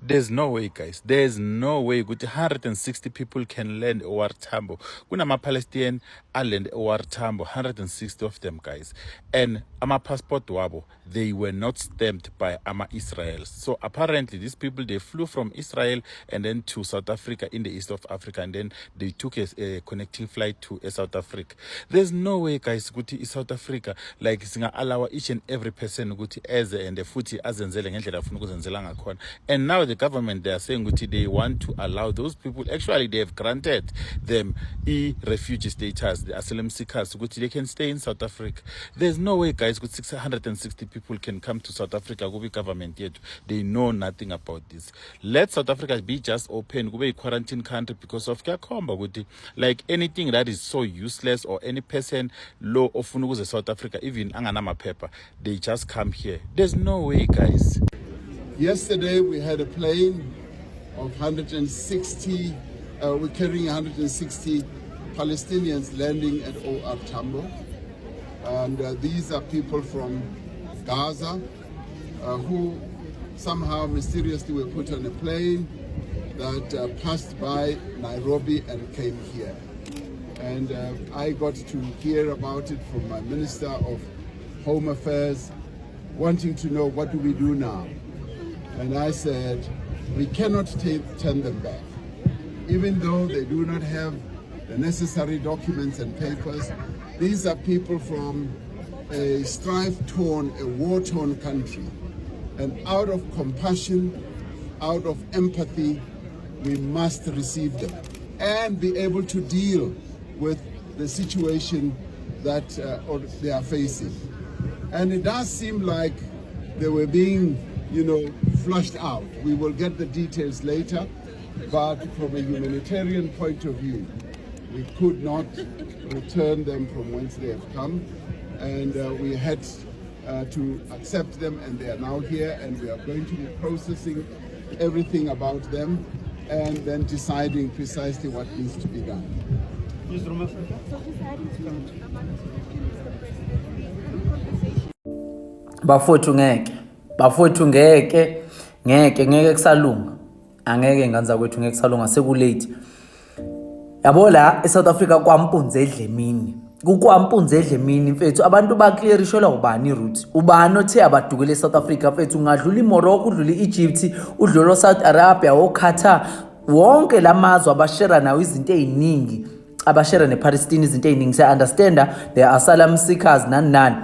There's no way, guys. There's no way. 160 people can land OR Tambo. Kuna Palestinian island OR Tambo, 160 of them, guys. And ama passport wabo, they were not stamped by ama Israel. So apparently these people, they flew from Israel and then to South Africa in the east of Africa, and then they took a connecting flight to South Africa. There's no way, guys, in South Africa, like singa allow each and every person eze and the futhi azenzele ngendlela afuna ukuzenzela ngakhona. And now the government, they are saying they want to allow those people, actually they have granted them refugee status, the asylum seekers, they can stay in South Africa. There's no way, guys, 660 people can come to South Africa, go be government yet. They know nothing about this. Let South Africa be just open, go be a quarantine country because of Kakomba. Like anything that is so useless, or any person low of South Africa, even Anganama paper, they just come here. There's no way, guys. Yesterday we had a plane of 160, we're carrying 160 Palestinians landing at OR Tambo. And these are people from Gaza who somehow mysteriously were put on a plane that passed by Nairobi and came here. And I got to hear about it from my Minister of Home Affairs, wanting to know what do we do now. And I said, we cannot turn them back. Even though they do not have the necessary documents and papers, these are people from a strife-torn, a war-torn country. And out of compassion, out of empathy, we must receive them and be able to deal with the situation that they are facing. And it does seem like they were being, flushed out. We will get the details later, but from a humanitarian point of view, we could not return them from whence they have come, and we had to accept them, and they are now here, and we are going to be processing everything about them and then deciding precisely what needs to be done. Bafowethu ngeke kusalunga, angeke nganza kwethu ngeke kusalunga, sekulate. Yabo la eSouth Africa kwampunze edlemini, kukwampunze edlemini mfethu, abantu baclearishelwa ubani iroute, ubani othe abadukele eSouth Africa mfethu, ungadlula iMorocco, udlula iEgypt, udlula Saudi Arabia, oQatar, wonke lamazwe abashera nawo izinto eziningi, abashera nePalestine izinto eziningi. I understand there are asylum seekers nani,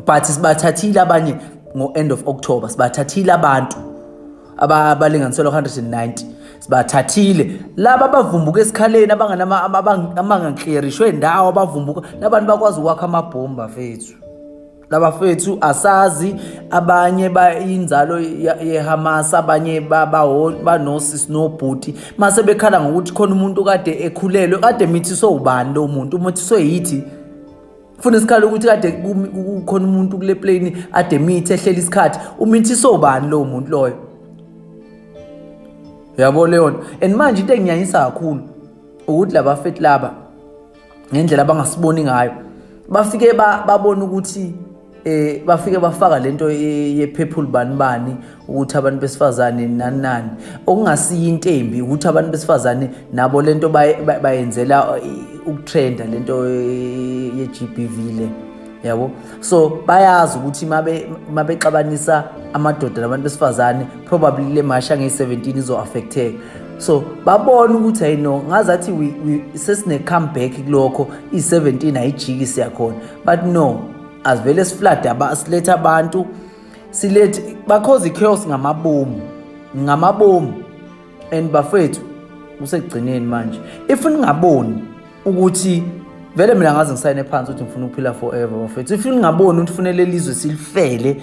but sibathathile abanye ngo-end of October, sibathathile abantu abalinganiselwa 190, sibathathile laba abavumbuka esikhaleni abangaclearishwe ndawo, abavumbuka labantu bakwazi ukwakha amabhomba fethu. Laba fethu asazi, abanye bayinzalo yeHamas, abanye banosisi nobhuti, mase bekhala ngokuthi khona umuntu kade ekhulelwe, kade mithiso ubani lo muntu, umthiso yithi. Funa isikhala ukuthi kade kukhona umuntu kule plane ade mithi ehlela isikhathi, umithiso ubani lo muntu loyo. Yabo leyo. And manje into enginyanyisa kakhulu ukuthi laba fethu laba ngendlela abangasiboni ngayo, bafike babona ukuthi bafike bafaka lento ye-people bani ukuthi abantu besifazane nani okungasiyo into embi ukuthi abantu besifazane nabo lento bayenzela ukutrenda lento ye-GBV le, yabo. So bayazi ukuthi mabexabanisa amadoda nabantu besifazane probably le masha nge-17 izo affecteka. So babona ukuthi ayino ngazathi sesine comeback kulokho i-17 ayijiki siyakhona, but no, asivele siflada siletha abantu, silethe bakhoza ichaos ngamabomu and bafethu usekugcineni manje. If ningaboni ukuthi vele mina ngaze ngisayine phansi ukuthi ngifuna ukuphila forever bafethu, if ningaboni ukuthi kufanele lizwe silifele,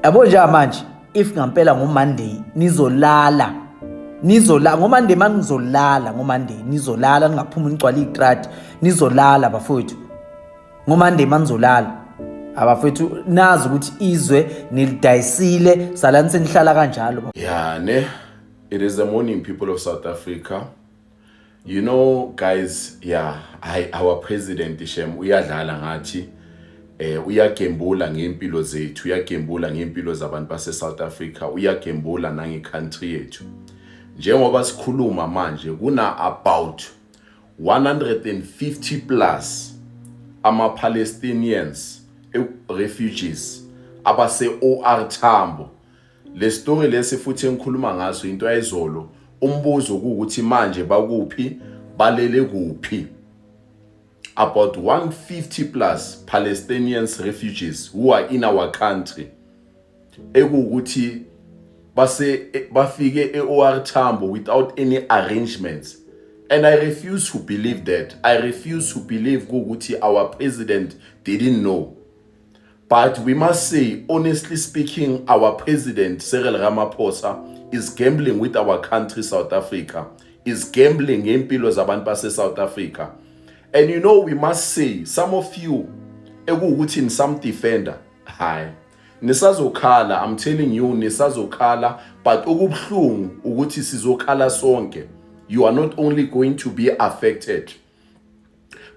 yabo nje manje, if ngampela ngoMonday nizolala ngoMonday, ngoMonday nizolala, ningaphuma nigcwala itrati, nizolala bafethu ngoMonday manizolala. Abafethu nazi ukuthi izwe nilidayisile, salani senihlala kanjalo. Yeah, it is the morning, people of South Africa. Guys, our president Shem uyadlala ngathi uyagembula ngempilo zethu, uyagembula ngempilo zabantu base South Africa, uyagembula nangecountry yethu. Njengoba sikhuluma manje kuna about 150 plus ama-Palestinians refugees abase OR Tambo. Le story lesi futhi engikhuluma ngaso into ayizolo, umbuzo ukuthi manje bakuphi, balele kuphi. About 150 plus Palestinians refugees who are in our country ekuthi bafike e-OR Tambo without any arrangements. And I refuse to believe that. I refuse to believe ukuthi our president didn't know. But we must say, honestly speaking, our president, Cyril Ramaphosa, is gambling with our country, South Africa, is gambling ngempilo zabantu base South Africa. And you know, we must say, some of you, ekuthi in some defender, hi, nisazokhala, I'm telling you, nisazokhala, but okubuhlungu ukuthi sizokhala sonke. You are not only going to be affected,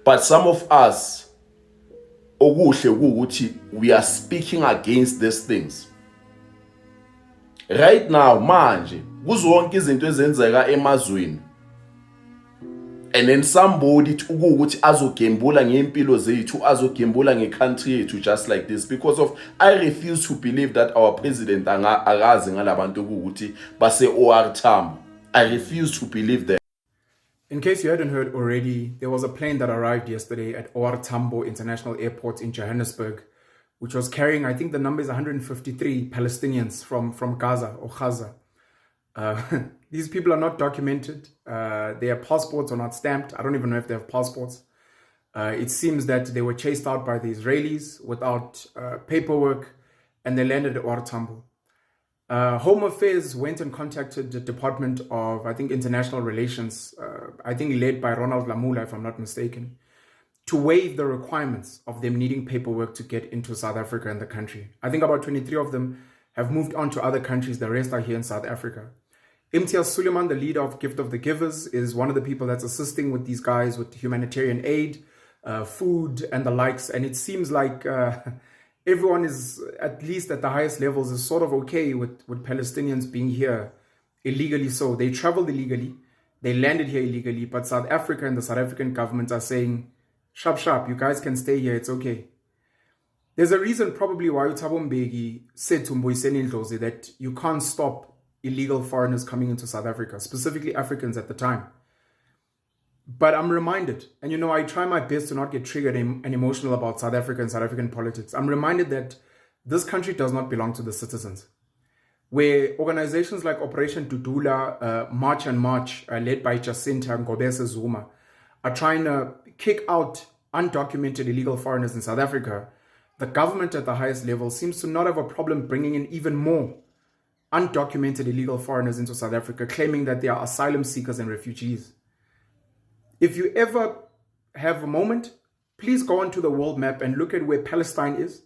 but some of us, we are speaking against these things. Right now, manje, kuzonke izinto ezenzeka emazweni. And then somebody ukuthi azogembula ngempilo zethu, azogembula ngecountry yethu just like this, because of I refuse to believe that our president akazi ngalabantu ukuthi base OR Tambo. I refuse to believe that. In case you hadn't heard already, there was a plane that arrived yesterday at OR Tambo International Airport in Johannesburg, which was carrying, I think the number is 153 Palestinians from Gaza or Gaza. These people are not documented. Their passports are not stamped. I don't even know if they have passports. It seems that they were chased out by the Israelis without paperwork, and they landed at OR Tambo. Home Affairs went and contacted the Department of, I think, International Relations, I think led by Ronald Lamula, if I'm not mistaken, to waive the requirements of them needing paperwork to get into South Africa and the country. I think about 23 of them have moved on to other countries. The rest are here in South Africa. Imtiaz Suleiman, the leader of Gift of the Givers, is one of the people that's assisting with these guys with humanitarian aid, food, and the likes. And it seems like everyone is, at least at the highest levels, is sort of okay with Palestinians being here illegally. So they traveled illegally, they landed here illegally, but South Africa and the South African government are saying, sharp, you guys can stay here, it's okay. There's a reason probably why Thabo Mbeki said to Mboiseni Ndlozi that you can't stop illegal foreigners coming into South Africa, specifically Africans at the time. But I'm reminded, and you know, I try my best to not get triggered and emotional about South Africa and South African politics. I'm reminded that this country does not belong to the citizens. Where organizations like Operation Dudula, March and March, led by Jacinta Ngobese Zuma, are trying to kick out undocumented illegal foreigners in South Africa, the government at the highest level seems to not have a problem bringing in even more undocumented illegal foreigners into South Africa, claiming that they are asylum seekers and refugees. If you ever have a moment, please go onto the world map and look at where Palestine is,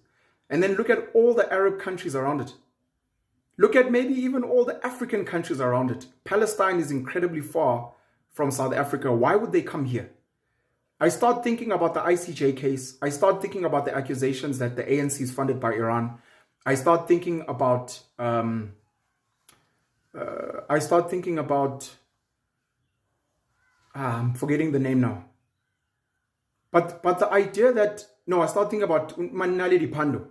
and then look at all the Arab countries around it. Look at maybe even all the African countries around it. Palestine is incredibly far from South Africa. Why would they come here? I start thinking about the ICJ case. I start thinking about the accusations that the ANC is funded by Iran. I start thinking about I'm forgetting the name now. But the idea that, no, I start thinking about Manali Dipando.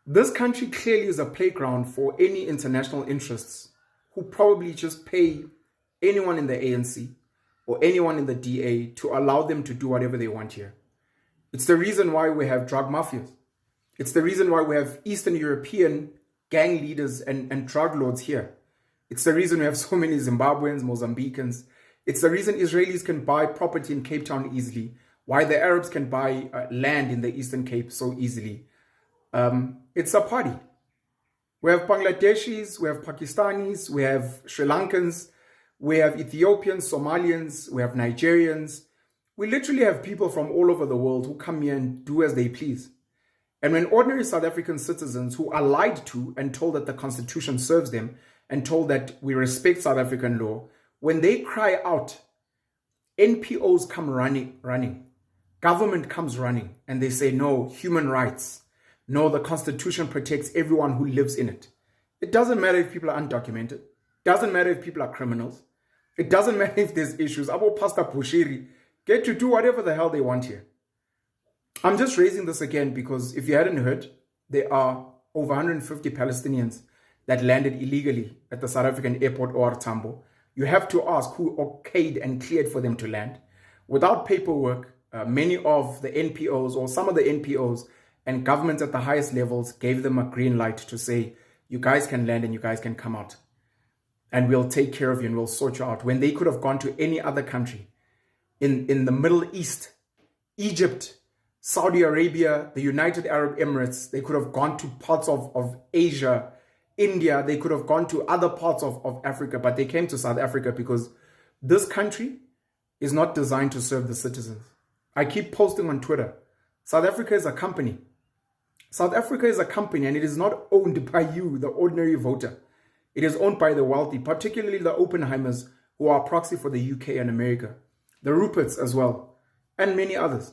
This country clearly is a playground for any international interests who probably just pay anyone in the ANC or anyone in the DA to allow them to do whatever they want here. It's the reason why we have drug mafias. It's the reason why we have Eastern European gang leaders and drug lords here. It's the reason we have so many Zimbabweans, Mozambicans. It's the reason Israelis can buy property in Cape Town easily, why the Arabs can buy land in the Eastern Cape so easily. It's a party. We have Bangladeshis, we have Pakistanis, we have Sri Lankans, we have Ethiopians, Somalians, we have Nigerians. We literally have people from all over the world who come here and do as they please. And when ordinary South African citizens who are lied to and told that the Constitution serves them and told that we respect South African law, when they cry out, NPOs come running. Government comes running and they say, no, human rights. No, the Constitution protects everyone who lives in it. It doesn't matter if people are undocumented. It doesn't matter if people are criminals. It doesn't matter if there's issues. Abo Pastor Bushiri get to do whatever the hell they want here. I'm just raising this again because if you hadn't heard, there are over 150 Palestinians that landed illegally at the South African airport OR Tambo. You have to ask who okayed and cleared for them to land. Without paperwork, many of the NPOs or some of the NPOs and governments at the highest levels gave them a green light to say, you guys can land and you guys can come out. And we'll take care of you and we'll sort you out. When they could have gone to any other country in the Middle East, Egypt, Saudi Arabia, the United Arab Emirates, they could have gone to parts of Asia, India, they could have gone to other parts of Africa, but they came to South Africa because this country is not designed to serve the citizens. I keep posting on Twitter. South Africa is a company. South Africa is a company and it is not owned by you, the ordinary voter. It is owned by the wealthy, particularly the Oppenheimers who are a proxy for the UK and America, the Ruperts as well, and many others.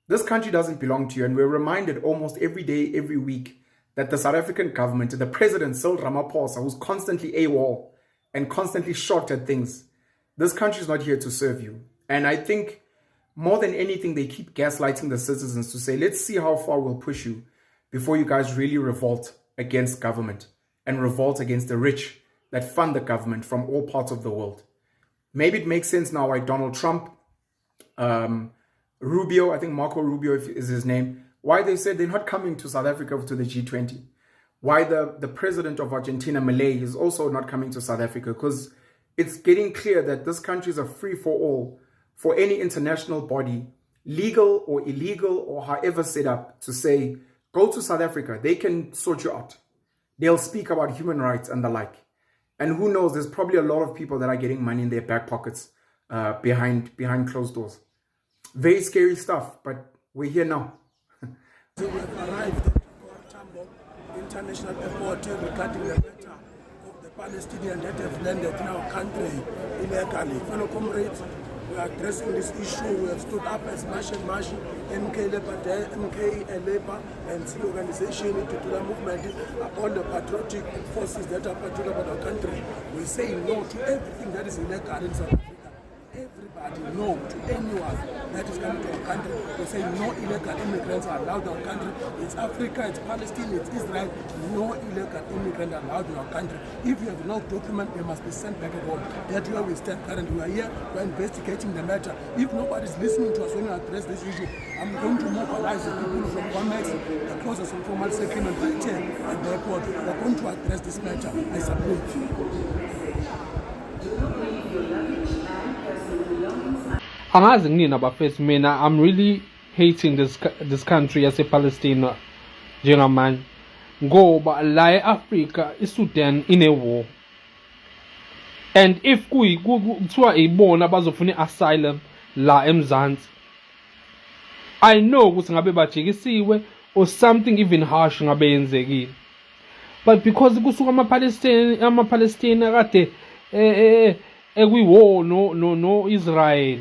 This country doesn't belong to you, and we're reminded almost every day, every week, that the South African government, the president, Cyril Ramaphosa, who's constantly AWOL and constantly shocked at things, this country is not here to serve you. And I think more than anything, they keep gaslighting the citizens to say, let's see how far we'll push you before you guys really revolt against government and revolt against the rich that fund the government from all parts of the world. Maybe it makes sense now why Donald Trump, Rubio, I think Marco Rubio is his name, why they said they're not coming to South Africa to the G20. Why the president of Argentina, Milei, is also not coming to South Africa, because it's getting clear that this country is a free-for-all for any international body, legal or illegal or however set up, to say, go to South Africa, they can sort you out. They'll speak about human rights and the like. And who knows, there's probably a lot of people that are getting money in their back pockets behind closed doors. Very scary stuff, but we're here now. So we have arrived at OR Tambo International Airport regarding the matter of the Palestinians that have landed in our country illegally. Fellow comrades, we are addressing this issue. We have stood up as March and March, MK Labour and C organization, to the movement, all the patriotic forces that are patriotic about our country. We say no to everything that is illegal in South Africa. Everybody, no to anyone that is coming to our country. We say no illegal immigrants are allowed in our country. It's Africa, it's Palestine, it's Israel. No illegal immigrant allowed in our country. If you have no document, they must be sent back at home. That's where we stand currently. We are here, we're investigating the matter. If nobody's listening to us when we address this issue, I'm going to mobilize the people from Comex, the closest informal settlement right here at the airport. We're going to address this matter. I submit. Angazi kunini abafethu mina, I'm really hating this country yase-Palestina njengamanje, ngoba la e-Africa iSudan ine-war, and if kuthiwa ibona bazofuna i-asylum la eMzansi, I know ukuthi ngabe bajikisiwe or something even harsh ngabe yenzekile, but because kusuka ama-Palestina kade ekwi-war no Israel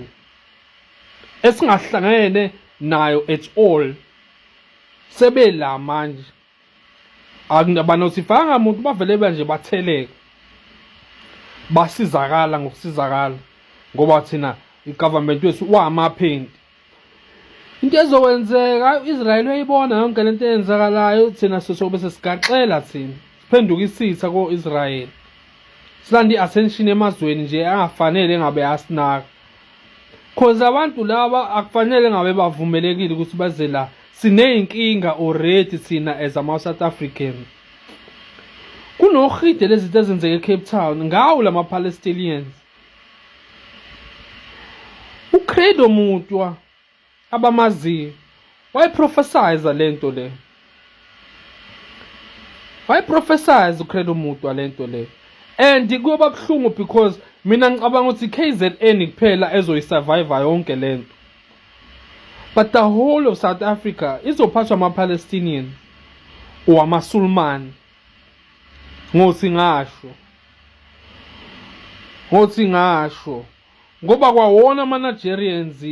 esingahlangene nayo at all, sebela manje abanosifanga umuntu bavele banje batheleka basizakala ngokusizakala ngoba thina igovernment wethu wamaphindi. Into ezokwenzeka Israel uyayibona yonke lento eyenzakalayo, thina sosobe sesigaxela, thina siphenduka isitha ko Israel, silanda i-attention emazweni nje angafanele ngabe asinaka, cause abantu laba akufanele ngabe bavumelekile ukuthi baze la. Sineyinkinga already thina as ama-South African. Kunohide lezi zinto ezenzeke eCape Town ngawo lama-Palestinians. uCredo Mutwa abamaziyo wayiprophesize lento le. Wayiprophesize uCredo Mutwa lento le. And kuyoba buhlungu because mina ngicabanga ukuthi KZN kuphela ezoyisurvive yonke lento. But the whole of South Africa izophathwa ama-Palestinians or ama-Sulman. Ngothi ngasho ngoba kwawona ama-Nigerians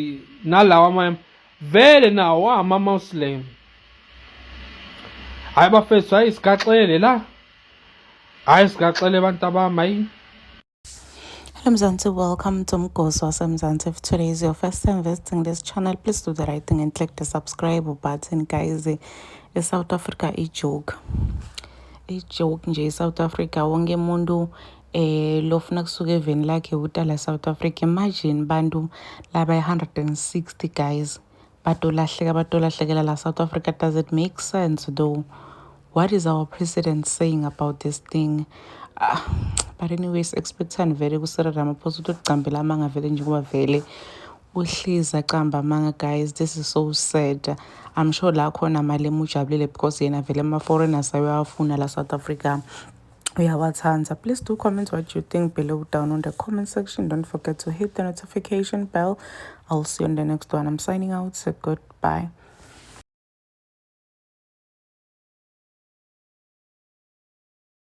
nalawa vele nawo ama-Muslim. Hayi bafethu, hayi sigaxele la, hayi sigaxele abantu abamayi. Hello Mzansi, welcome to Mgosi Mzansi. If today is your first time visiting this channel, please do the right thing and click the subscribe button. Guys, South Africa i-joke nje South Africa. Wonke umuntu lofuna kusuka eveni lakhe utala South Africa. Imagine bantu laba 160 guys batolahlekela la South Africa. Does it make sense though? What is our president saying about this thing? But anyways, expectan vele kusira Ramaphosa ukuthi uqambela amanga vele njengoba vele uhliza qamba amanga. Guys, this is so sad. I'm sure la khona mali emujabulile because yena vele ama-foreigners ayawafuna la South Africa. Uyawathanza. Please do comment what you think below down on the comment section. Don't forget to hit the notification bell. I'll see you on the next one. I'm signing out. So goodbye.